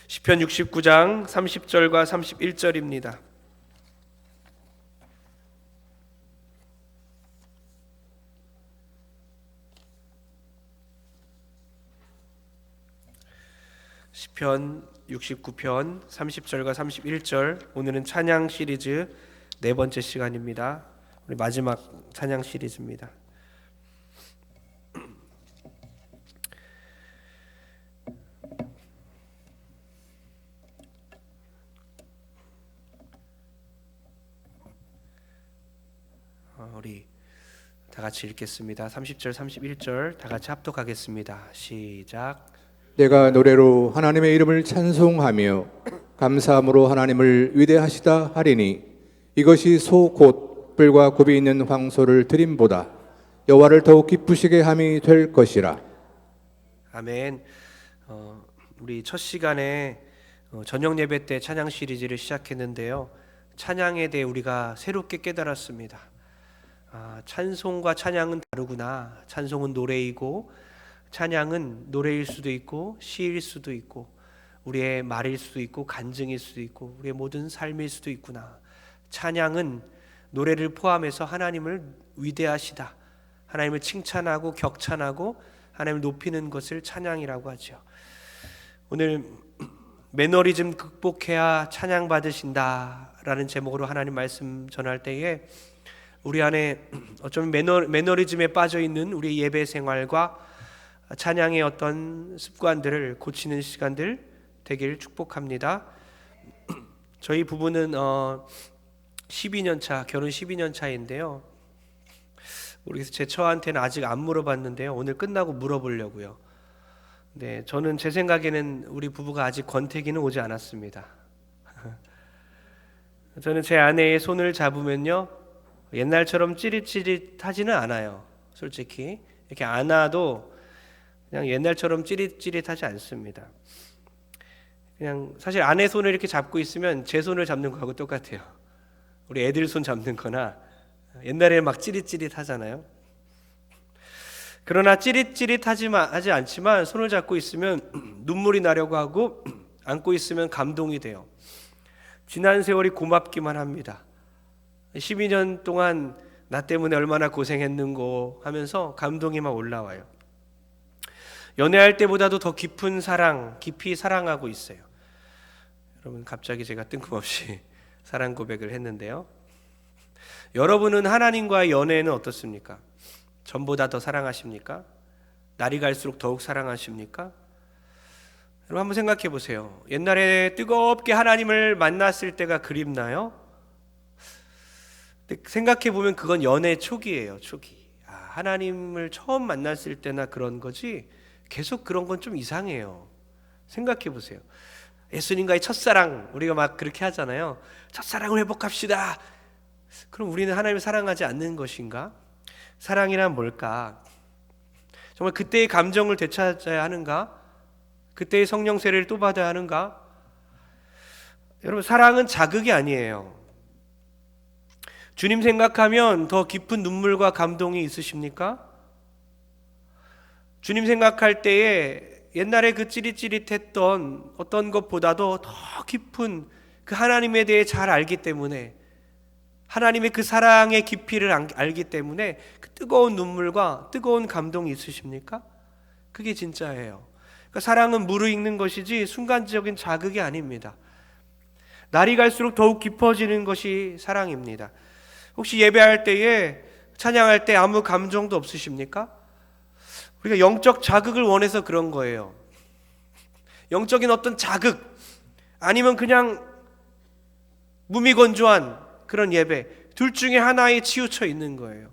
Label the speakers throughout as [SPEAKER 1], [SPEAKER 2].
[SPEAKER 1] 시편 69장 30절과 31절입니다. 시편 69편 30절과 31절, 오늘은 찬양 시리즈 네 번째 시간입니다. 우리 마지막 찬양 시리즈입니다. 우리 다 같이 읽겠습니다. 30절 31절 다 같이 합독하겠습니다. 시작.
[SPEAKER 2] 내가 노래로 하나님의 이름을 찬송하며 감사함으로 하나님을 위대하시다 하리니 이것이 소 곧 뿔과 굽이 있는 황소를 드림보다 여호와를 더욱 기쁘시게 함이 될 것이라.
[SPEAKER 1] 아멘. 우리 첫 시간에 저녁 예배 때 찬양 시리즈를 시작했는데요. 찬양에 대해 우리가 새롭게 깨달았습니다. 찬송과 찬양은 다르구나. 찬송은 노래이고 찬양은 노래일 수도 있고 시일 수도 있고 우리의 말일 수도 있고 간증일 수도 있고 우리의 모든 삶일 수도 있구나. 찬양은 노래를 포함해서 하나님을 위대하시다, 하나님을 칭찬하고 격찬하고 하나님을 높이는 것을 찬양이라고 하죠. 오늘 매너리즘 극복해야 찬양 받으신다 라는 제목으로 하나님 말씀 전할 때에 우리 안에 어쩌면 매너리즘에 빠져있는 우리 예배 생활과 찬양의 어떤 습관들을 고치는 시간들 되길 축복합니다. 저희 부부는 12년 차, 결혼 12년 차인데요. 모르겠어요. 제 처한테는 아직 안 물어봤는데요. 오늘 끝나고 물어보려고요. 네, 저는 제 생각에는 우리 부부가 아직 권태기는 오지 않았습니다. 저는 제 아내의 손을 잡으면요, 옛날처럼 찌릿찌릿하지는 않아요. 솔직히 이렇게 안아도 그냥 옛날처럼 찌릿찌릿하지 않습니다. 그냥 사실 아내 손을 이렇게 잡고 있으면 제 손을 잡는 거하고 똑같아요. 우리 애들 손 잡는 거나 옛날에 막 찌릿찌릿하잖아요. 그러나 찌릿찌릿하지 않지만 손을 잡고 있으면 눈물이 나려고 하고 안고 있으면 감동이 돼요. 지난 세월이 고맙기만 합니다. 12년 동안 나 때문에 얼마나 고생했는고 하면서 감동이 막 올라와요. 연애할 때보다도 더 깊은 사랑, 깊이 사랑하고 있어요. 여러분, 갑자기 제가 뜬금없이 사랑 고백을 했는데요. 여러분은 하나님과의 연애는 어떻습니까? 전보다 더 사랑하십니까? 날이 갈수록 더욱 사랑하십니까? 여러분 한번 생각해 보세요. 옛날에 뜨겁게 하나님을 만났을 때가 그립나요? 생각해 보면 그건 연애 초기예요. 초기. 하나님을 처음 만났을 때나 그런 거지 계속 그런 건 좀 이상해요. 생각해 보세요. 예수님과의 첫사랑, 우리가 막 그렇게 하잖아요. 첫사랑을 회복합시다. 그럼 우리는 하나님을 사랑하지 않는 것인가? 사랑이란 뭘까? 정말 그때의 감정을 되찾아야 하는가? 그때의 성령 세례를 또 받아야 하는가? 여러분, 사랑은 자극이 아니에요. 주님 생각하면 더 깊은 눈물과 감동이 있으십니까? 주님 생각할 때에 옛날에 그 찌릿찌릿했던 어떤 것보다도 더 깊은 그 하나님에 대해 잘 알기 때문에, 하나님의 그 사랑의 깊이를 알기 때문에 그 뜨거운 눈물과 뜨거운 감동이 있으십니까? 그게 진짜예요. 그러니까 사랑은 무르익는 것이지 순간적인 자극이 아닙니다. 날이 갈수록 더욱 깊어지는 것이 사랑입니다. 혹시 예배할 때에, 찬양할 때 아무 감정도 없으십니까? 우리가 영적 자극을 원해서 그런 거예요. 영적인 어떤 자극, 아니면 그냥 무미건조한 그런 예배, 둘 중에 하나에 치우쳐 있는 거예요.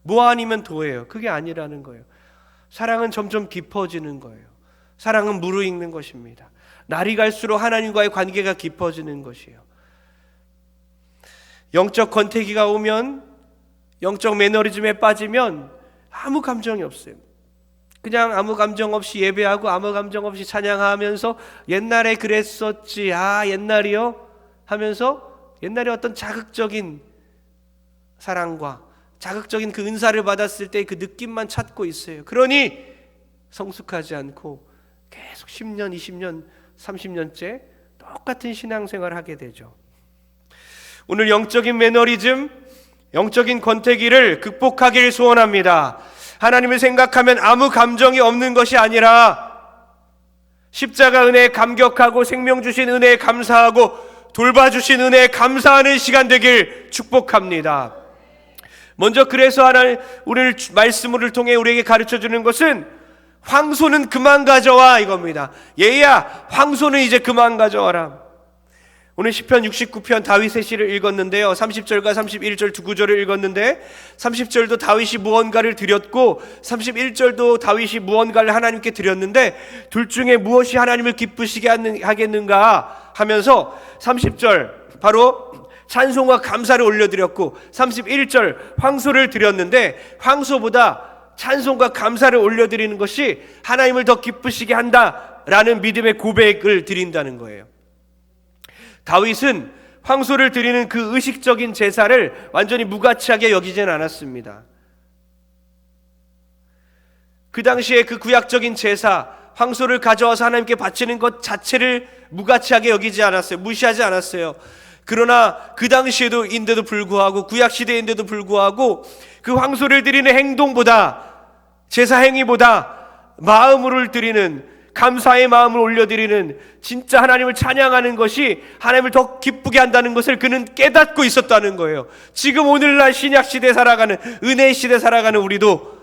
[SPEAKER 1] 뭐 아니면 도예요. 그게 아니라는 거예요. 사랑은 점점 깊어지는 거예요. 사랑은 무르익는 것입니다. 날이 갈수록 하나님과의 관계가 깊어지는 것이에요. 영적 권태기가 오면, 영적 매너리즘에 빠지면 아무 감정이 없어요. 그냥 아무 감정 없이 예배하고 아무 감정 없이 찬양하면서 옛날에 그랬었지, 옛날이요 하면서 옛날에 어떤 자극적인 사랑과 자극적인 그 은사를 받았을 때 그 느낌만 찾고 있어요. 그러니 성숙하지 않고 계속 10년, 20년, 30년째 똑같은 신앙생활을 하게 되죠. 오늘 영적인 매너리즘, 영적인 권태기를 극복하기를 소원합니다. 하나님을 생각하면 아무 감정이 없는 것이 아니라 십자가 은혜에 감격하고 생명 주신 은혜에 감사하고 돌봐주신 은혜에 감사하는 시간 되길 축복합니다. 먼저 그래서 하나님 오늘 말씀을 통해 우리에게 가르쳐주는 것은 황소는 그만 가져와 이겁니다. 얘야, 황소는 이제 그만 가져와라. 오늘 시편 69편 다윗의 시를 읽었는데요, 30절과 31절 두 구절을 읽었는데 30절도 다윗이 무언가를 드렸고 31절도 다윗이 무언가를 하나님께 드렸는데 둘 중에 무엇이 하나님을 기쁘시게 하겠는가 하면서 30절 바로 찬송과 감사를 올려드렸고 31절 황소를 드렸는데 황소보다 찬송과 감사를 올려드리는 것이 하나님을 더 기쁘시게 한다라는 믿음의 고백을 드린다는 거예요. 다윗은 황소를 드리는 그 의식적인 제사를 완전히 무가치하게 여기지는 않았습니다. 그 당시에 그 구약적인 제사, 황소를 가져와서 하나님께 바치는 것 자체를 무가치하게 여기지 않았어요. 무시하지 않았어요. 그러나 그 당시에도인데도 불구하고, 구약시대인데도 불구하고 그 황소를 드리는 행동보다, 제사 행위보다 마음으로 드리는, 감사의 마음을 올려드리는, 진짜 하나님을 찬양하는 것이 하나님을 더 기쁘게 한다는 것을 그는 깨닫고 있었다는 거예요. 지금 오늘날 신약시대 살아가는, 은혜의 시대 살아가는 우리도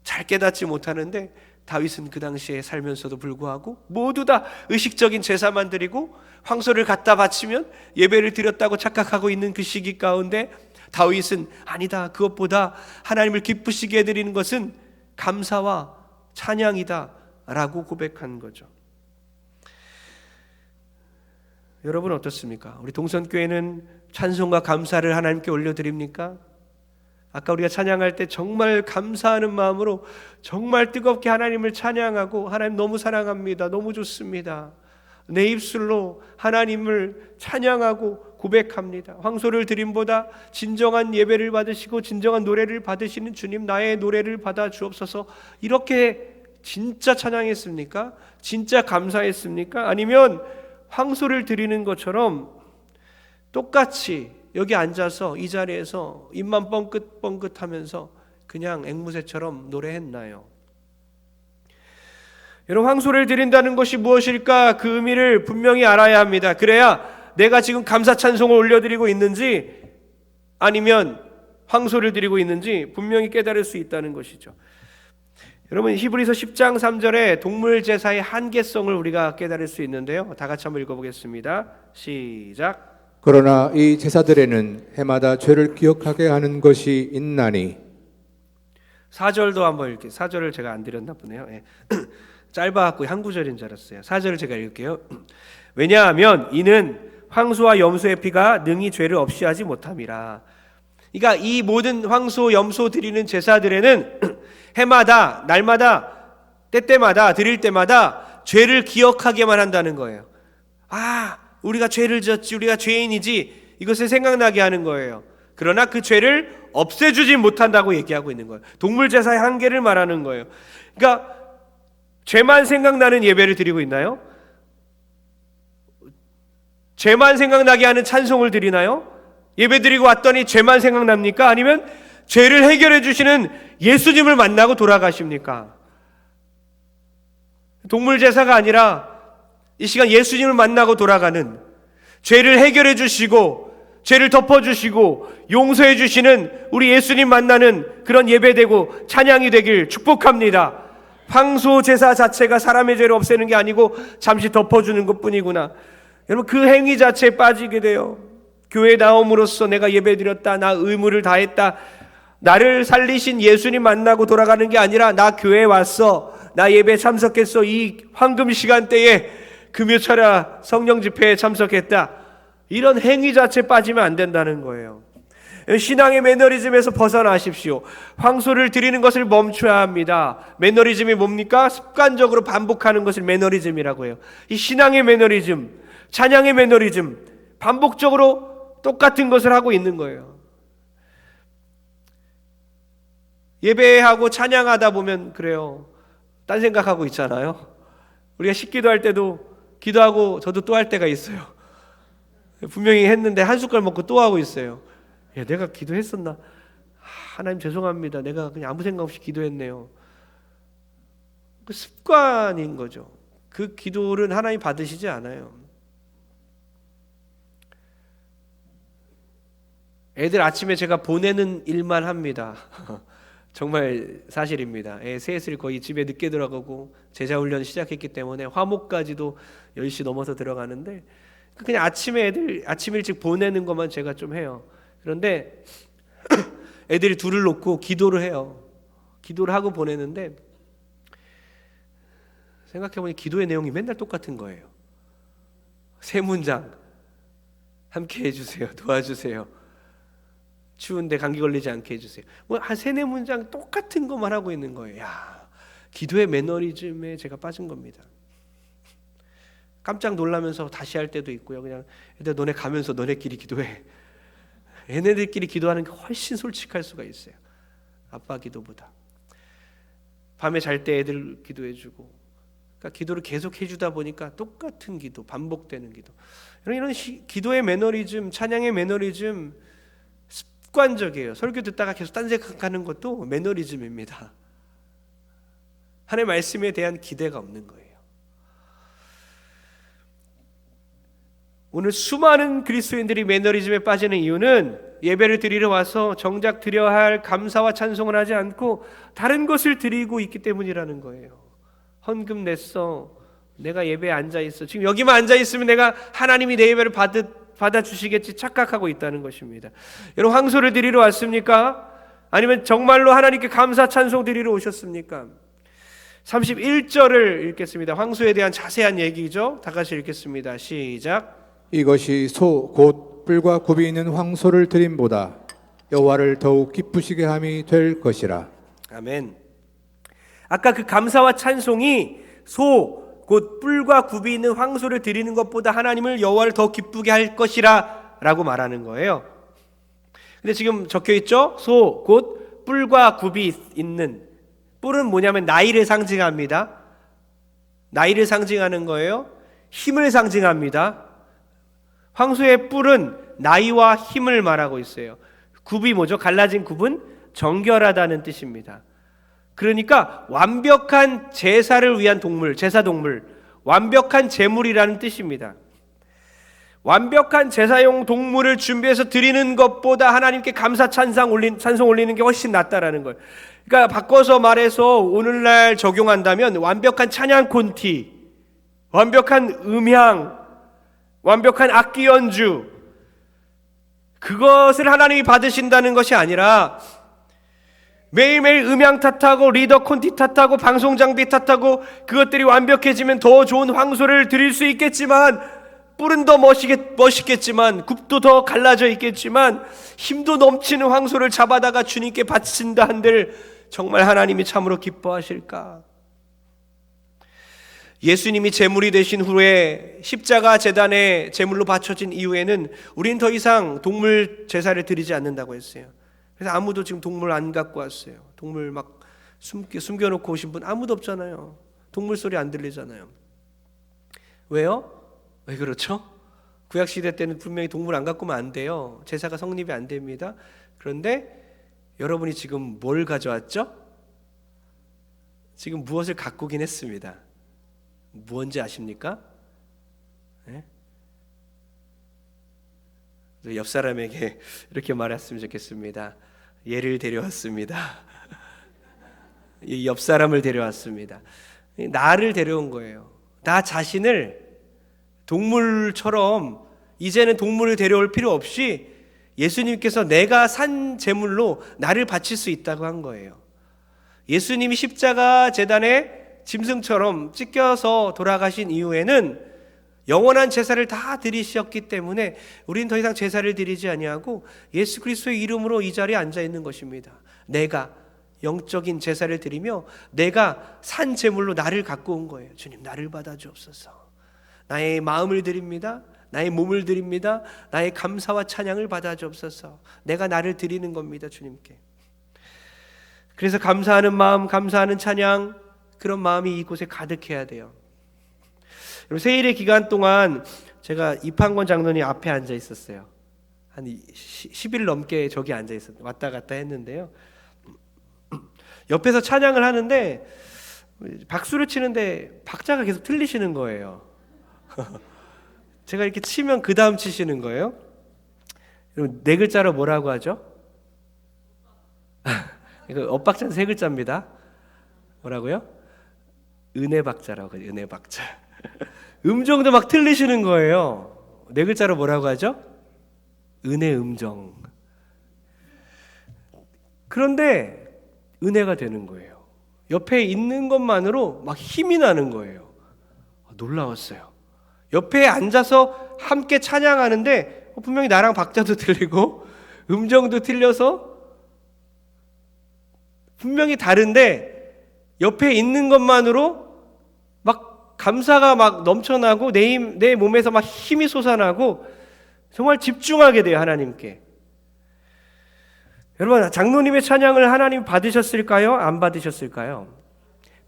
[SPEAKER 1] 잘 깨닫지 못하는데 다윗은 그 당시에 살면서도 불구하고 모두 다 의식적인 제사만 드리고 황소를 갖다 바치면 예배를 드렸다고 착각하고 있는 그 시기 가운데 다윗은 아니다, 그것보다 하나님을 기쁘시게 해드리는 것은 감사와 찬양이다 라고 고백한 거죠. 여러분 어떻습니까? 우리 동선교회는 찬송과 감사를 하나님께 올려드립니까? 아까 우리가 찬양할 때 정말 감사하는 마음으로 정말 뜨겁게 하나님을 찬양하고, 하나님 너무 사랑합니다, 너무 좋습니다, 내 입술로 하나님을 찬양하고 고백합니다. 황소를 드림보다 진정한 예배를 받으시고 진정한 노래를 받으시는 주님, 나의 노래를 받아 주옵소서, 이렇게 진짜 찬양했습니까? 진짜 감사했습니까? 아니면 황소를 드리는 것처럼 똑같이 여기 앉아서 이 자리에서 입만 뻥긋뻥긋하면서 그냥 앵무새처럼 노래했나요? 여러분, 황소를 드린다는 것이 무엇일까? 그 의미를 분명히 알아야 합니다. 그래야 내가 지금 감사 찬송을 올려드리고 있는지 아니면 황소를 드리고 있는지 분명히 깨달을 수 있다는 것이죠. 여러분, 히브리서 10장 3절에 동물 제사의 한계성을 우리가 깨달을 수 있는데요, 다 같이 한번 읽어보겠습니다. 시작.
[SPEAKER 2] 그러나 이 제사들에는 해마다 죄를 기억하게 하는 것이 있나니.
[SPEAKER 1] 4절도 한번 읽게요. 4절을 제가 안 드렸나 보네요. 예. 짧아갖고 한 구절인 줄 알았어요. 4절을 제가 읽을게요. 왜냐하면 이는 황소와 염소의 피가 능히 죄를 없이 하지 못함이라. 그러니까 이 모든 황소, 염소 드리는 제사들에는 해마다, 날마다, 때때마다 드릴 때마다 죄를 기억하게만 한다는 거예요. 아, 우리가 죄를 지었지, 우리가 죄인이지, 이것을 생각나게 하는 거예요. 그러나 그 죄를 없애주지 못한다고 얘기하고 있는 거예요. 동물 제사의 한계를 말하는 거예요. 그러니까 죄만 생각나는 예배를 드리고 있나요? 죄만 생각나게 하는 찬송을 드리나요? 예배 드리고 왔더니 죄만 생각납니까? 아니면 죄를 해결해 주시는 예수님을 만나고 돌아가십니까? 동물 제사가 아니라 이 시간 예수님을 만나고 돌아가는, 죄를 해결해 주시고 죄를 덮어주시고 용서해 주시는 우리 예수님 만나는 그런 예배되고 찬양이 되길 축복합니다. 황소 제사 자체가 사람의 죄를 없애는 게 아니고 잠시 덮어주는 것뿐이구나. 여러분, 그 행위 자체에 빠지게 돼요. 교회에 나옴으로써 내가 예배드렸다, 나 의무를 다했다, 나를 살리신 예수님 만나고 돌아가는 게 아니라 나 교회에 왔어, 나 예배 참석했어, 이 황금 시간대에 금요철야 성령 집회에 참석했다, 이런 행위 자체에 빠지면 안 된다는 거예요. 신앙의 매너리즘에서 벗어나십시오. 황소를 드리는 것을 멈춰야 합니다. 매너리즘이 뭡니까? 습관적으로 반복하는 것을 매너리즘이라고 해요. 이 신앙의 매너리즘, 찬양의 매너리즘, 반복적으로 똑같은 것을 하고 있는 거예요. 예배하고 찬양하다 보면 그래요, 딴 생각하고 있잖아요. 우리가 식기도할 때도 기도하고 저도 또 할 때가 있어요. 분명히 했는데 한 숟갈 먹고 또 하고 있어요. 야, 내가 기도했었나? 하나님 죄송합니다. 내가 그냥 아무 생각 없이 기도했네요. 그 습관인 거죠. 그 기도는 하나님 받으시지 않아요. 애들 아침에 제가 보내는 일만 합니다. 정말 사실입니다. 셋을 거의 집에 늦게 들어가고 제자훈련 시작했기 때문에 화목까지도 10시 넘어서 들어가는데 그냥 아침에 애들 아침 일찍 보내는 것만 제가 좀 해요. 그런데 애들이 둘을 놓고 기도를 해요. 기도를 하고 보내는데 생각해보니 기도의 내용이 맨날 똑같은 거예요. 세 문장 함께 해주세요. 도와주세요. 추운데 감기 걸리지 않게 해주세요. 뭐 한 세네 문장 똑같은 것만 하고 있는 거예요. 야, 기도의 매너리즘에 제가 빠진 겁니다. 깜짝 놀라면서 다시 할 때도 있고요. 그냥 애들 너네 가면서 너네끼리 기도해. 얘네들끼리 기도하는 게 훨씬 솔직할 수가 있어요. 아빠 기도보다. 밤에 잘 때 애들 기도해주고, 그러니까 기도를 계속 해주다 보니까 똑같은 기도, 반복되는 기도. 이런 기도의 매너리즘, 찬양의 매너리즘 습관적이에요. 설교 듣다가 계속 딴 생각하는 것도 매너리즘입니다. 하나님의 말씀에 대한 기대가 없는 거예요. 오늘 수많은 그리스도인들이 매너리즘에 빠지는 이유는 예배를 드리러 와서 정작 드려야 할 감사와 찬송을 하지 않고 다른 것을 드리고 있기 때문이라는 거예요. 헌금 냈어. 내가 예배에 앉아있어. 지금 여기만 앉아있으면 내가 하나님이 내 예배를 받아주시겠지 착각하고 있다는 것입니다. 여러분, 황소를 드리러 왔습니까? 아니면 정말로 하나님께 감사 찬송 드리러 오셨습니까? 31절을 읽겠습니다. 황소에 대한 자세한 얘기죠. 다 같이 읽겠습니다. 시작.
[SPEAKER 2] 이것이 소 곧 뿔과 굽이 있는 황소를 드림보다 여호와를 더욱 기쁘시게 함이 될 것이라.
[SPEAKER 1] 아멘. 아까 그 감사와 찬송이 소 곧 뿔과 굽이 있는 황소를 드리는 것보다 하나님을 여호와를 더 기쁘게 할 것이라 라고 말하는 거예요. 근데 지금 적혀 있죠? 소 곧 뿔과 굽이 있는. 뿔은 뭐냐면 나이를 상징합니다. 나이를 상징하는 거예요. 힘을 상징합니다. 황소의 뿔은 나이와 힘을 말하고 있어요. 굽이 뭐죠? 갈라진 굽은 정결하다는 뜻입니다. 그러니까 완벽한 제사를 위한 동물, 제사동물, 완벽한 제물이라는 뜻입니다. 완벽한 제사용 동물을 준비해서 드리는 것보다 하나님께 감사 찬송 올리는 게 훨씬 낫다라는 거예요. 그러니까 바꿔서 말해서 오늘날 적용한다면 완벽한 찬양 콘티, 완벽한 음향, 완벽한 악기 연주, 그것을 하나님이 받으신다는 것이 아니라 매일매일 음향 탓하고 리더 콘티 탓하고 방송 장비 탓하고 그것들이 완벽해지면 더 좋은 황소를 드릴 수 있겠지만, 뿔은 더 멋있겠지만, 굽도 더 갈라져 있겠지만, 힘도 넘치는 황소를 잡아다가 주님께 바친다 한들 정말 하나님이 참으로 기뻐하실까? 예수님이 제물이 되신 후에 십자가 제단에 제물로 바쳐진 이후에는 우리는 더 이상 동물 제사를 드리지 않는다고 했어요. 그래서 아무도 지금 동물 안 갖고 왔어요. 동물 막 숨겨놓고 오신 분 아무도 없잖아요. 동물 소리 안 들리잖아요. 왜요? 왜 그렇죠? 구약시대 때는 분명히 동물 안 갖고 오면 안 돼요. 제사가 성립이 안 됩니다. 그런데 여러분이 지금 뭘 가져왔죠? 지금 무엇을 갖고 오긴 했습니다. 무언지 아십니까? 네? 옆 사람에게 이렇게 말했으면 좋겠습니다. 얘를 데려왔습니다. 옆 사람을 데려왔습니다. 나를 데려온 거예요. 나 자신을 동물처럼 이제는 동물을 데려올 필요 없이 예수님께서 내가 산 제물로 나를 바칠 수 있다고 한 거예요. 예수님이 십자가 제단에 짐승처럼 찢겨서 돌아가신 이후에는 영원한 제사를 다 드리셨기 때문에 우리는 더 이상 제사를 드리지 아니하고 예수 그리스도의 이름으로 이 자리에 앉아 있는 것입니다. 내가 영적인 제사를 드리며 내가 산 제물로 나를 갖고 온 거예요. 주님, 나를 받아주옵소서. 나의 마음을 드립니다. 나의 몸을 드립니다. 나의 감사와 찬양을 받아주옵소서. 내가 나를 드리는 겁니다, 주님께. 그래서 감사하는 마음, 감사하는 찬양, 그런 마음이 이곳에 가득해야 돼요. 세일의 기간 동안 제가 이판권 장로님 앞에 앉아 있었어요. 한 10일 넘게 저기 앉아 있었 왔다 갔다 했는데요. 옆에서 찬양을 하는데 박수를 치는데 박자가 계속 틀리시는 거예요. 제가 이렇게 치면 그 다음 치시는 거예요. 여러분, 네 글자로 뭐라고 하죠? 이거 엇박자는 세 글자입니다. 뭐라고요? 은혜 박자라고 하죠. 은혜 박자. 음정도 막 틀리시는 거예요. 네 글자로 뭐라고 하죠? 은혜 음정. 그런데 은혜가 되는 거예요. 옆에 있는 것만으로 막 힘이 나는 거예요. 놀라웠어요. 옆에 앉아서 함께 찬양하는데 분명히 나랑 박자도 틀리고 음정도 틀려서 분명히 다른데 옆에 있는 것만으로 막 감사가 막 넘쳐나고 내 몸에서 막 힘이 솟아나고 정말 집중하게 돼요, 하나님께. 여러분, 장로님의 찬양을 하나님 받으셨을까요? 안 받으셨을까요?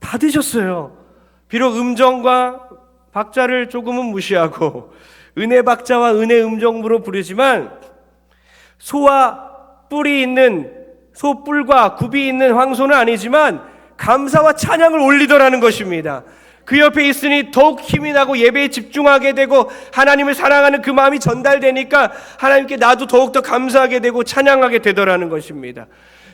[SPEAKER 1] 받으셨어요. 비록 음정과 박자를 조금은 무시하고 은혜 박자와 은혜 음정으로 부르지만 소와 뿔이 있는 소뿔과 굽이 있는 황소는 아니지만 감사와 찬양을 올리더라는 것입니다. 그 옆에 있으니 더욱 힘이 나고 예배에 집중하게 되고 하나님을 사랑하는 그 마음이 전달되니까 하나님께 나도 더욱더 감사하게 되고 찬양하게 되더라는 것입니다.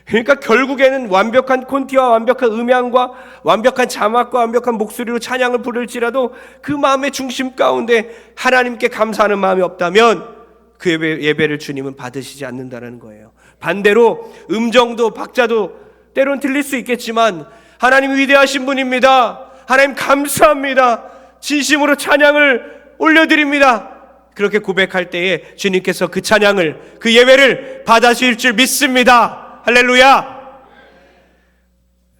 [SPEAKER 1] 그러니까 결국에는 완벽한 콘티와 완벽한 음향과 완벽한 자막과 완벽한 목소리로 찬양을 부를지라도 그 마음의 중심 가운데 하나님께 감사하는 마음이 없다면 그 예배를 주님은 받으시지 않는다는 거예요. 반대로 음정도 박자도 때론 틀릴 수 있겠지만 하나님 위대하신 분입니다. 하나님 감사합니다. 진심으로 찬양을 올려드립니다. 그렇게 고백할 때에 주님께서 그 찬양을, 그 예배를 받아주실 줄 믿습니다. 할렐루야.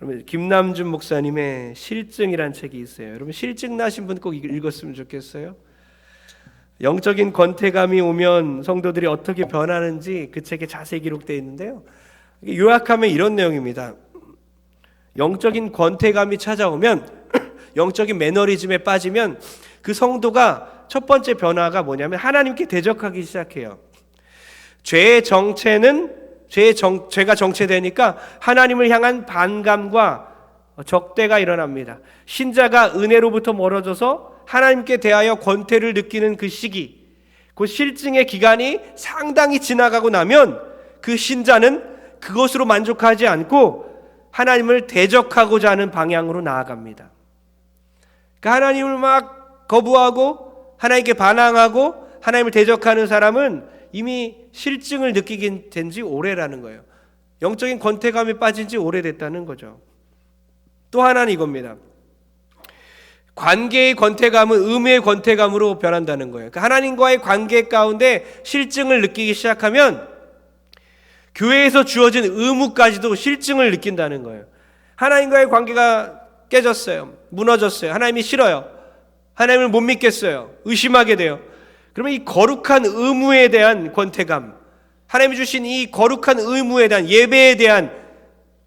[SPEAKER 1] 여러분, 김남준 목사님의 실증이란 책이 있어요. 여러분, 실증 나신 분 꼭 읽었으면 좋겠어요. 영적인 권태감이 오면 성도들이 어떻게 변하는지 그 책에 자세히 기록되어 있는데요. 요약하면 이런 내용입니다. 영적인 권태감이 찾아오면 영적인 매너리즘에 빠지면 그 성도가 첫 번째 변화가 뭐냐면 하나님께 대적하기 시작해요. 죄가 정체되니까 하나님을 향한 반감과 적대가 일어납니다. 신자가 은혜로부터 멀어져서 하나님께 대하여 권태를 느끼는 그 시기, 그 실증의 기간이 상당히 지나가고 나면 그 신자는 그것으로 만족하지 않고 하나님을 대적하고자 하는 방향으로 나아갑니다. 그러니까 하나님을 막 거부하고 하나님께 반항하고 하나님을 대적하는 사람은 이미 실증을 느끼게 된 지 오래라는 거예요. 영적인 권태감에 빠진 지 오래됐다는 거죠. 또 하나는 이겁니다. 관계의 권태감은 의무의 권태감으로 변한다는 거예요. 그러니까 하나님과의 관계 가운데 실증을 느끼기 시작하면 교회에서 주어진 의무까지도 실증을 느낀다는 거예요. 하나님과의 관계가 깨졌어요. 무너졌어요. 하나님이 싫어요. 하나님을 못 믿겠어요. 의심하게 돼요. 그러면 이 거룩한 의무에 대한 권태감, 하나님이 주신 이 거룩한 의무에 대한 예배에 대한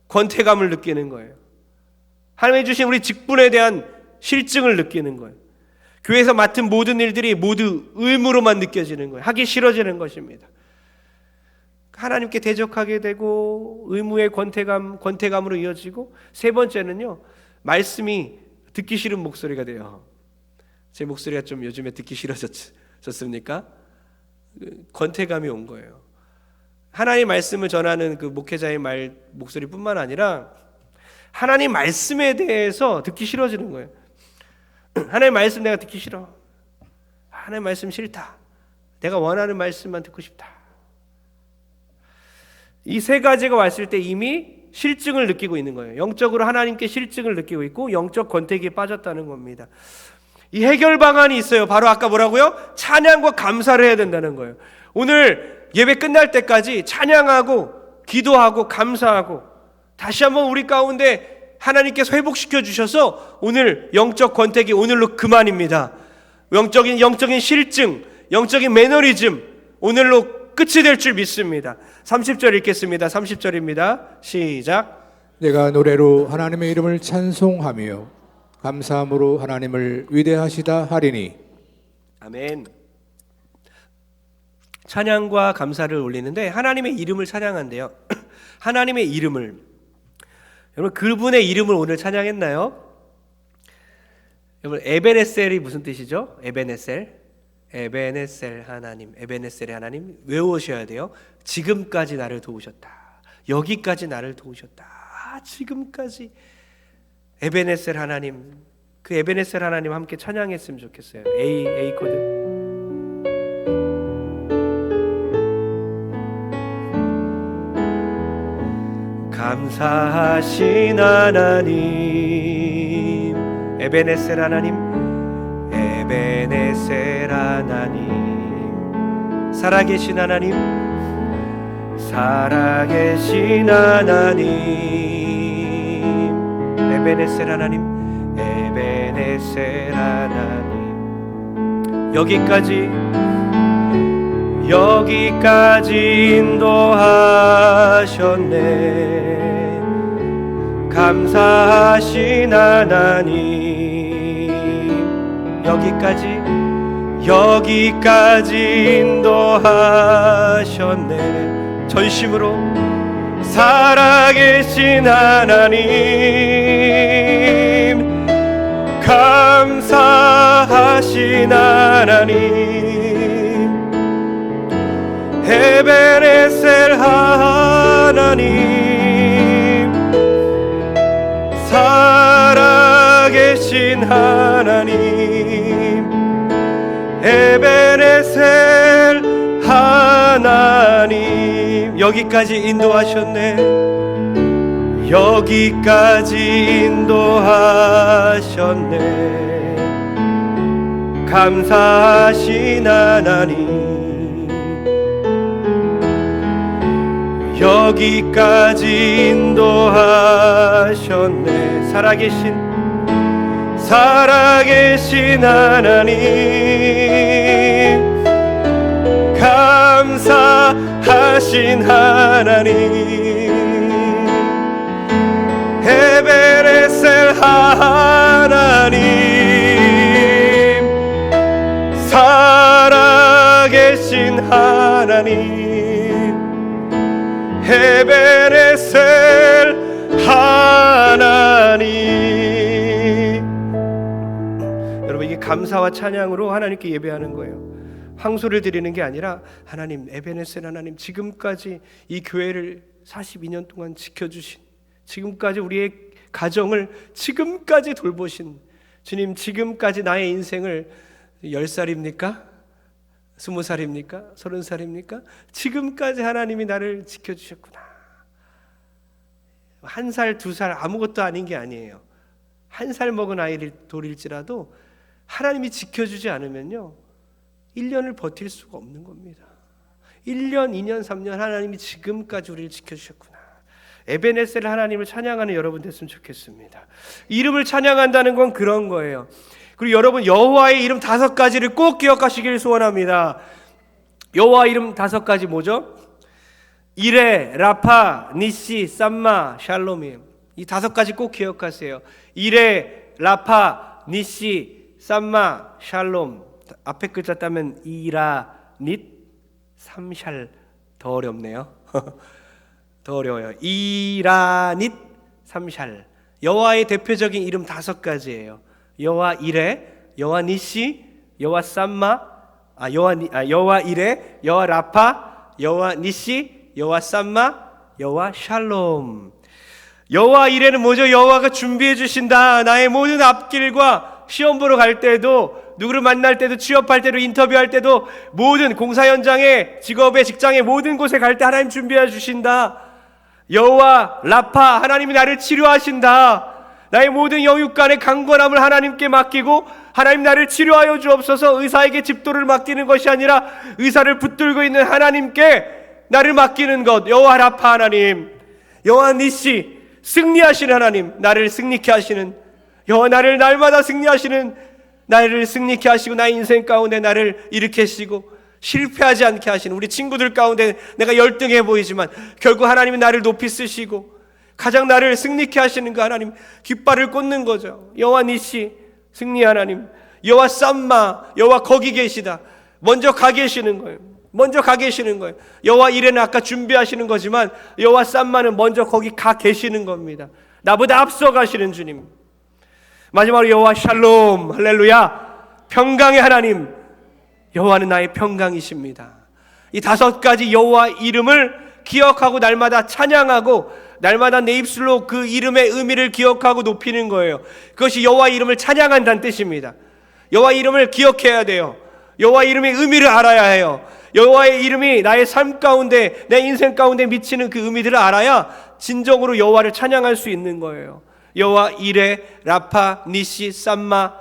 [SPEAKER 1] 권태감을 느끼는 거예요. 하나님이 주신 우리 직분에 대한 실증을 느끼는 거예요. 교회에서 맡은 모든 일들이 모두 의무로만 느껴지는 거예요. 하기 싫어지는 것입니다. 하나님께 대적하게 되고 의무의 권태감으로 이어지고, 세 번째는요, 말씀이 듣기 싫은 목소리가 돼요. 제 목소리가 좀 요즘에 듣기 싫어졌습니까? 권태감이 온 거예요. 하나님 말씀을 전하는 그 목회자의 목소리뿐만 아니라 하나님 말씀에 대해서 듣기 싫어지는 거예요. 하나님 말씀 내가 듣기 싫어. 하나님 말씀 싫다. 내가 원하는 말씀만 듣고 싶다. 이 세 가지가 왔을 때 이미 실증을 느끼고 있는 거예요. 영적으로 하나님께 실증을 느끼고 있고 영적 권태기에 빠졌다는 겁니다. 이 해결 방안이 있어요. 바로 아까 뭐라고요? 찬양과 감사를 해야 된다는 거예요. 오늘 예배 끝날 때까지 찬양하고 기도하고 감사하고 다시 한번 우리 가운데 하나님께서 회복시켜 주셔서 오늘 영적 권태기 오늘로 그만입니다. 영적인 실증, 영적인 매너리즘 오늘로 끝이 될 줄 믿습니다. 30절 읽겠습니다. 30절입니다. 시작.
[SPEAKER 2] 내가 노래로 하나님의 이름을 찬송하며 감사함으로 하나님을 위대하시다 하리니.
[SPEAKER 1] 아멘. 찬양과 감사를 올리는데 하나님의 이름을 찬양한대요. 하나님의 이름을, 여러분 그분의 이름을 오늘 찬양했나요? 여러분 에베네셀이 무슨 뜻이죠? 에베네셀 하나님, 에베네셀의 하나님 외우셔야 돼요. 지금까지 나를 도우셨다. 여기까지 나를 도우셨다. 지금까지 에베네셀 하나님, 그 에베네셀 하나님 함께 찬양했으면 좋겠어요. A 코드. 감사하신 하나님, 에베네셀 하나님, 에베네셀 하나님, 살아계신 하나님, 살아계신 하나님, 에베네셀 하나님, 에베네셀 하나님, 여기까지 인도하셨네. 감사하신 하나님, 여기까지 인도하셨네. 전심으로 살아계신 하나님, 감사하신 하나님, 에베네셀 하나님, 살아계신 하나님, 에베네셀 하나님, 여기까지 인도하셨네. 여기까지 인도하셨네. 감사하신 하나님, 여기까지 인도하셨네. 살아계신 하나님, 감사하신 하나님, 에베네셀 하나님, 살아계신 하나님, 에베네셀 하나님. 여러분 이게 감사와 찬양으로 하나님께 예배하는 거예요. 황소를 드리는 게 아니라 하나님, 에베네셀 하나님, 지금까지 이 교회를 42년 동안 지켜주신, 지금까지 우리의 가정을 지금까지 돌보신 주님, 지금까지 나의 인생을 10살입니까? 20살입니까? 30살입니까? 지금까지 하나님이 나를 지켜주셨구나. 1살, 2살 아무것도 아닌 게 아니에요. 1살 먹은 아이를 돌일지라도 하나님이 지켜주지 않으면요 1년을 버틸 수가 없는 겁니다. 1년, 2년, 3년 하나님이 지금까지 우리를 지켜주셨구나. 에베네셀 하나님을 찬양하는 여러분 됐으면 좋겠습니다. 이름을 찬양한다는 건 그런 거예요. 그리고 여러분 여호와의 이름 5가지를 꼭 기억하시길 소원합니다. 여호와 이름 5가지 뭐죠? 이레, 라파, 니시, 쌈마, 샬롬이에요. 이 5가지 꼭 기억하세요. 이레, 라파, 니시, 쌈마, 샬롬. 앞에 글자 따면 이라, 닛, 삼샬. 더 어렵네요. 더 어려워요. 이라, 닛, 삼샬. 여호와의 대표적인 이름 5가지예요. 여호와 이레, 여호와 니시, 여호와 쌈마, 여호와 이레, 여호와 라파, 여호와 니시, 여호와 쌈마, 여호와 샬롬. 여호와 이레는 뭐죠? 여호와가 준비해 주신다. 나의 모든 앞길과 시험 보러 갈 때도, 누구를 만날 때도, 취업할 때도, 인터뷰할 때도, 모든 공사 현장에, 직업에, 직장에, 모든 곳에 갈 때 하나님 준비해 주신다. 여호와 라파, 하나님이 나를 치료하신다. 나의 모든 영육간의 강건함을 하나님께 맡기고, 하나님 나를 치료하여 주옵소서. 의사에게 집도를 맡기는 것이 아니라 의사를 붙들고 있는 하나님께 나를 맡기는 것. 여호와 라파 하나님, 여호와 니시, 승리하시는 하나님, 나를 승리케 하시는, 여호와 나를 날마다 승리하시는, 나를 승리케 하시고 나의 인생 가운데 나를 일으키시고 실패하지 않게 하시는, 우리 친구들 가운데 내가 열등해 보이지만 결국 하나님이 나를 높이 쓰시고 가장 나를 승리케 하시는 그 하나님, 깃발을 꽂는 거죠. 여호와 니시, 승리 하나님, 여호와 쌈마, 여호와 거기 계시다. 먼저 가 계시는 거예요. 먼저 가 계시는 거예요. 여호와 이레는 아까 준비하시는 거지만 여호와 쌈마는 먼저 거기 가 계시는 겁니다. 나보다 앞서 가시는 주님. 마지막으로 여호와 샬롬, 할렐루야, 평강의 하나님, 여호와는 나의 평강이십니다. 이 5가지 여호와 이름을 기억하고 날마다 찬양하고 날마다 내 입술로 그 이름의 의미를 기억하고 높이는 거예요. 그것이 여호와 이름을 찬양한다는 뜻입니다. 여호와 이름을 기억해야 돼요. 여호와 이름의 의미를 알아야 해요. 여호와의 이름이 나의 삶 가운데, 내 인생 가운데 미치는 그 의미들을 알아야 진정으로 여호와를 찬양할 수 있는 거예요. 여호와 이레, 라파, 니시, 쌈마,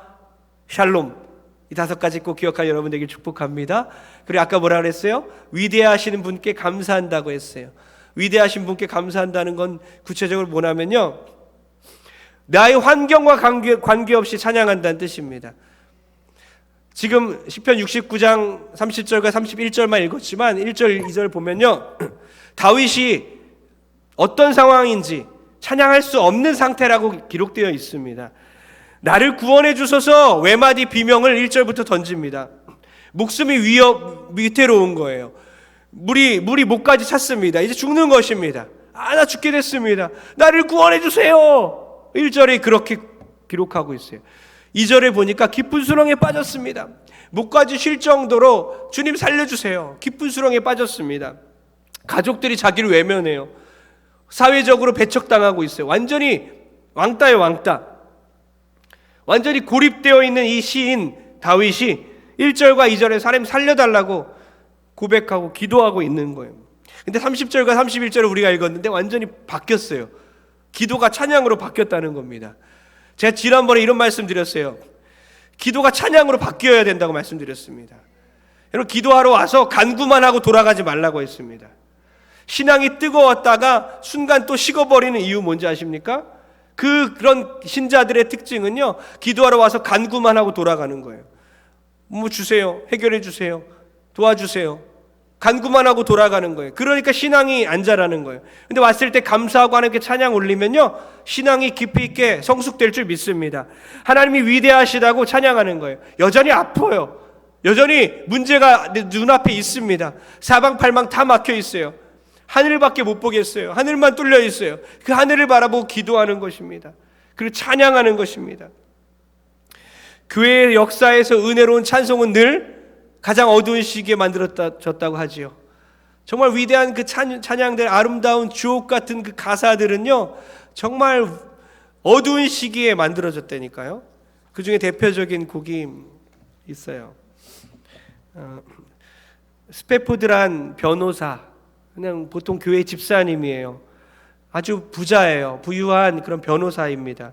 [SPEAKER 1] 샬롬, 이 5가지 꼭 기억할 여러분에게 축복합니다. 그리고 아까 뭐라 그랬어요? 위대하시는 분께 감사한다고 했어요. 위대하신 분께 감사한다는 건 구체적으로 뭐냐면요, 나의 환경과 관계없이 찬양한다는 뜻입니다. 지금 시편 69장 30절과 31절만 읽었지만 1절 2절 보면요, 다윗이 어떤 상황인지 찬양할 수 없는 상태라고 기록되어 있습니다. 나를 구원해 주소서 외마디 비명을 1절부터 던집니다. 목숨이 위태로운 거예요. 물이 목까지 찼습니다. 이제 죽는 것입니다. 나 죽게 됐습니다. 나를 구원해 주세요. 1절에 그렇게 기록하고 있어요. 2절에 보니까 깊은 수렁에 빠졌습니다. 목까지 쉴 정도로 주님 살려주세요. 깊은 수렁에 빠졌습니다. 가족들이 자기를 외면해요. 사회적으로 배척당하고 있어요. 완전히 왕따예요, 왕따. 완전히 고립되어 있는 이 시인 다윗이 1절과 2절에 사람 살려달라고 고백하고 기도하고 있는 거예요. 근데 30절과 31절을 우리가 읽었는데 완전히 바뀌었어요. 기도가 찬양으로 바뀌었다는 겁니다. 제가 지난번에 이런 말씀 드렸어요. 기도가 찬양으로 바뀌어야 된다고 말씀드렸습니다. 여러분, 기도하러 와서 간구만 하고 돌아가지 말라고 했습니다. 신앙이 뜨거웠다가 순간 또 식어버리는 이유 뭔지 아십니까? 그런 신자들의 특징은요, 기도하러 와서 간구만 하고 돌아가는 거예요. 뭐 주세요, 해결해 주세요, 도와주세요, 간구만 하고 돌아가는 거예요. 그러니까 신앙이 안 자라는 거예요. 근데 왔을 때 감사하고 하나님께 찬양 올리면요, 신앙이 깊이 있게 성숙될 줄 믿습니다. 하나님이 위대하시다고 찬양하는 거예요. 여전히 아파요. 여전히 문제가 눈앞에 있습니다. 사방팔방 다 막혀 있어요. 하늘밖에 못 보겠어요. 하늘만 뚫려 있어요. 그 하늘을 바라보고 기도하는 것입니다. 그리고 찬양하는 것입니다. 교회의 역사에서 은혜로운 찬송은 늘 가장 어두운 시기에 만들어졌다고 하지요. 정말 위대한 그 찬양들, 아름다운 주옥 같은 그 가사들은요, 정말 어두운 시기에 만들어졌다니까요. 그 중에 대표적인 곡이 있어요. 스페포드란 변호사, 그냥 보통 교회 집사님이에요. 아주 부자예요. 부유한 그런 변호사입니다.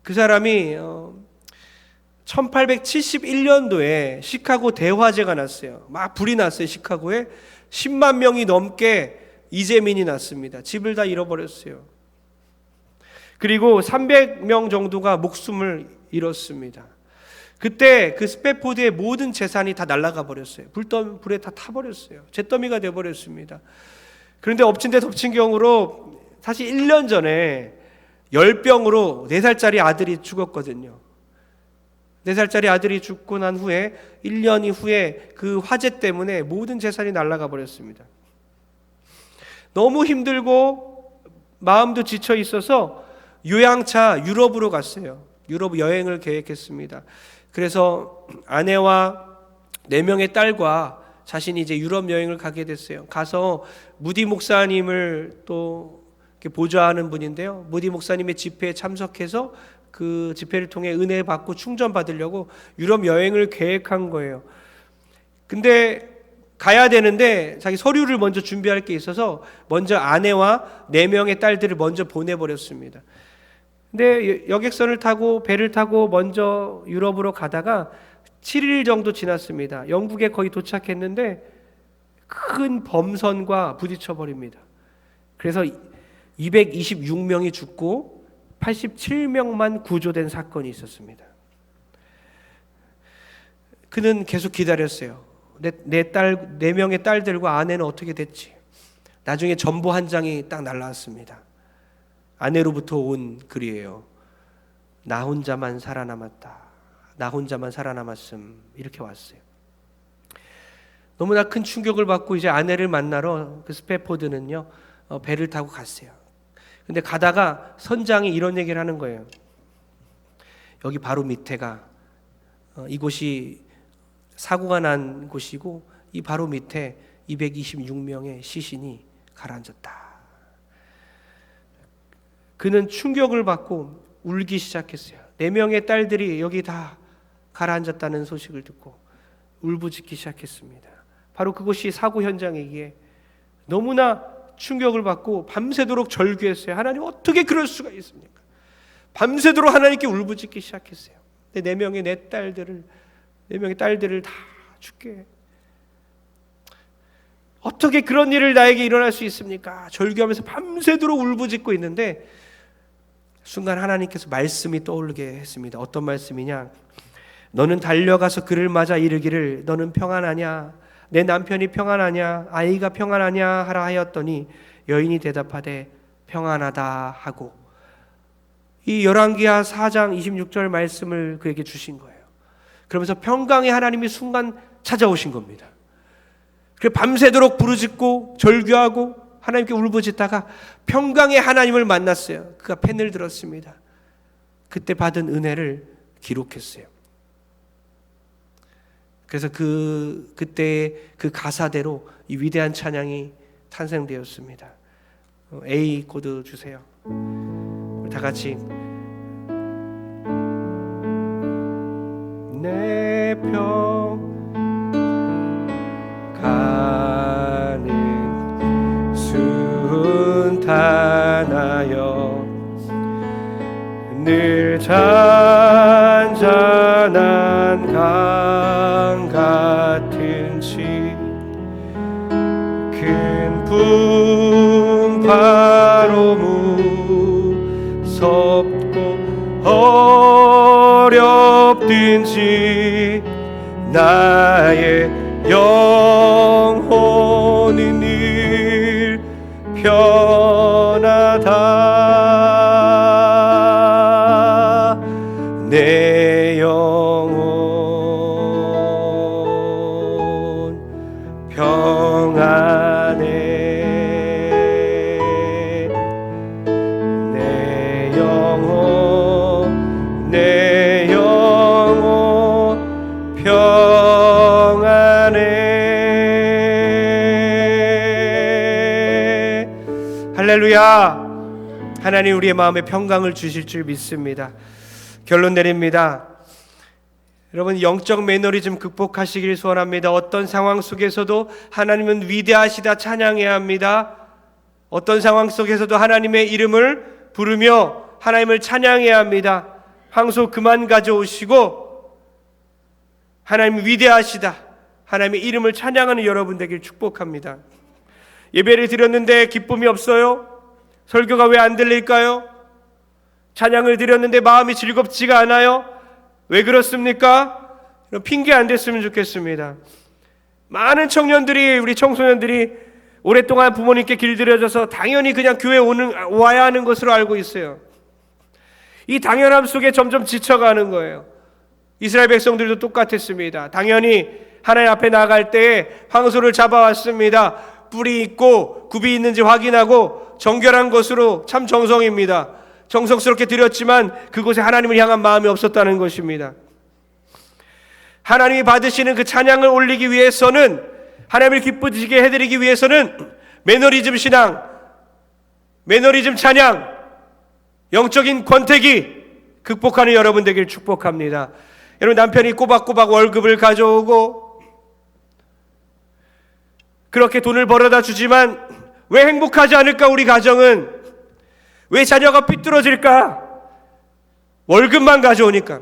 [SPEAKER 1] 그 사람이 1871년도에 시카고 대화재가 났어요. 막 불이 났어요. 시카고에 10만 명이 넘게 이재민이 났습니다. 집을 다 잃어버렸어요. 그리고 300명 정도가 목숨을 잃었습니다. 그때 그 스페포드의 모든 재산이 다 날아가 버렸어요. 불에 다 타버렸어요. 잿더미가 돼버렸습니다. 그런데 엎친 데 덮친 경우로 사실 1년 전에 열병으로 4살짜리 아들이 죽었거든요. 4살짜리 아들이 죽고 난 후에 1년 후에 그 화재 때문에 모든 재산이 날아가 버렸습니다. 너무 힘들고 마음도 지쳐 있어서 요양차 유럽으로 갔어요. 유럽 여행을 계획했습니다. 그래서 아내와 4명의 딸과 자신이 이제 유럽 여행을 가게 됐어요. 가서 무디 목사님을 또 보좌하는 분인데요. 무디 목사님의 집회에 참석해서 그 집회를 통해 은혜 받고 충전 받으려고 유럽 여행을 계획한 거예요. 근데 가야 되는데 자기 서류를 먼저 준비할 게 있어서 먼저 아내와 4명의 딸들을 먼저 보내버렸습니다. 근데 여객선을 타고 배를 타고 먼저 유럽으로 가다가 7일 정도 지났습니다. 영국에 거의 도착했는데 큰 범선과 부딪혀 버립니다. 그래서 226명이 죽고 87명만 구조된 사건이 있었습니다. 그는 계속 기다렸어요. 내 딸, 4명의 딸들과 아내는 어떻게 됐지? 나중에 전보 한 장이 딱 날라왔습니다. 아내로부터 온 글이에요. 나 혼자만 살아남았다. 나 혼자만 살아남았음. 이렇게 왔어요. 너무나 큰 충격을 받고 이제 아내를 만나러 그 스패포드는요 배를 타고 갔어요. 근데 가다가 선장이 이런 얘기를 하는 거예요. 여기 바로 밑에가 이곳이 사고가 난 곳이고 이 바로 밑에 226명의 시신이 가라앉았다. 그는 충격을 받고 울기 시작했어요. 4명의 딸들이 여기 다 가라앉았다는 소식을 듣고 울부짖기 시작했습니다. 바로 그곳이 사고 현장이기에 너무나 충격을 받고 밤새도록 절규했어요. 하나님 어떻게 그럴 수가 있습니까? 밤새도록 하나님께 울부짖기 시작했어요. 내 4명의 네 명의 딸들을 다 죽게 어떻게 그런 일을 나에게 일어날 수 있습니까? 절규하면서 밤새도록 울부짖고 있는데 순간 하나님께서 말씀이 떠오르게 했습니다. 어떤 말씀이냐? 너는 달려가서 그를 맞아 이르기를 너는 평안하냐? 내 남편이 평안하냐? 아이가 평안하냐? 하라 하였더니 여인이 대답하되 평안하다 하고 이 열왕기하 4장 26절 말씀을 그에게 주신 거예요. 그러면서 평강의 하나님이 순간 찾아오신 겁니다. 그래서 밤새도록 부르짖고 절규하고 하나님께 울부짖다가 평강의 하나님을 만났어요. 그가 펜을 들었습니다. 그때 받은 은혜를 기록했어요. 그래서 그때의 그 가사대로 이 위대한 찬양이 탄생되었습니다. A 코드 주세요. 다 같이 내 평강은 순탄하여 늘 잔잔한 강 같은지 큰 풍파로 무섭고 어렵든지 나의 영혼이 늘 편하다. 내 영혼 평안해. 내 영혼 평안해. 할렐루야. 하나님 우리의 마음에 평강을 주실 줄 믿습니다. 결론 내립니다. 여러분 영적 매너리즘 극복하시길 소원합니다. 어떤 상황 속에서도 하나님은 위대하시다 찬양해야 합니다. 어떤 상황 속에서도 하나님의 이름을 부르며 하나님을 찬양해야 합니다. 황소 그만 가져오시고 하나님 위대하시다 하나님의 이름을 찬양하는 여러분 되길 축복합니다. 예배를 드렸는데 기쁨이 없어요? 설교가 왜 안 들릴까요? 찬양을 드렸는데 마음이 즐겁지가 않아요? 왜 그렇습니까? 핑계 안 됐으면 좋겠습니다. 많은 청년들이 우리 청소년들이 오랫동안 부모님께 길들여져서 당연히 그냥 교회 와야 하는 것으로 알고 있어요. 이 당연함 속에 점점 지쳐가는 거예요. 이스라엘 백성들도 똑같았습니다. 당연히 하나님 앞에 나갈 때에 황소를 잡아왔습니다. 뿔이 있고 굽이 있는지 확인하고 정결한 것으로 참 정성입니다. 정성스럽게 드렸지만 그곳에 하나님을 향한 마음이 없었다는 것입니다. 하나님이 받으시는 그 찬양을 올리기 위해서는, 하나님을 기쁘시게 해드리기 위해서는 매너리즘 신앙, 매너리즘 찬양, 영적인 권태기 극복하는 여러분 되길 축복합니다. 여러분 남편이 꼬박꼬박 월급을 가져오고 그렇게 돈을 벌어다 주지만 왜 행복하지 않을까? 우리 가정은 왜 자녀가 삐뚤어질까? 월급만 가져오니까.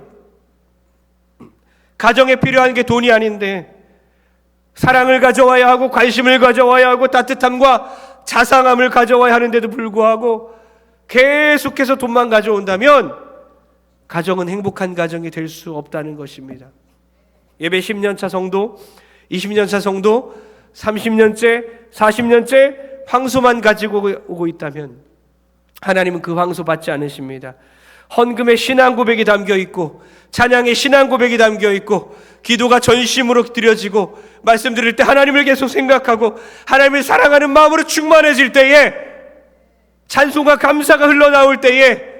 [SPEAKER 1] 가정에 필요한 게 돈이 아닌데 사랑을 가져와야 하고 관심을 가져와야 하고 따뜻함과 자상함을 가져와야 하는데도 불구하고 계속해서 돈만 가져온다면 가정은 행복한 가정이 될 수 없다는 것입니다. 예배 10년차 성도, 20년차 성도, 30년째, 40년째 황소만 가지고 오고 있다면 하나님은 그 황소 받지 않으십니다. 헌금의 신앙 고백이 담겨 있고 찬양의 신앙 고백이 담겨 있고 기도가 전심으로 드려지고 말씀 드릴 때 하나님을 계속 생각하고 하나님을 사랑하는 마음으로 충만해질 때에 찬송과 감사가 흘러나올 때에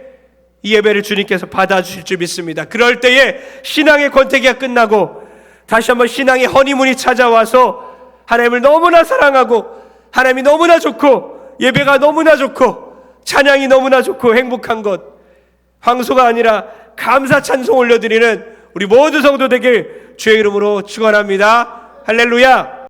[SPEAKER 1] 이 예배를 주님께서 받아주실 줄 믿습니다. 그럴 때에 신앙의 권태기가 끝나고 다시 한번 신앙의 허니문이 찾아와서 하나님을 너무나 사랑하고 하나님이 너무나 좋고 예배가 너무나 좋고 찬양이 너무나 좋고 행복한 것, 황소가 아니라 감사 찬송 올려드리는 우리 모든 성도되길 주의 이름으로 축원합니다. 할렐루야.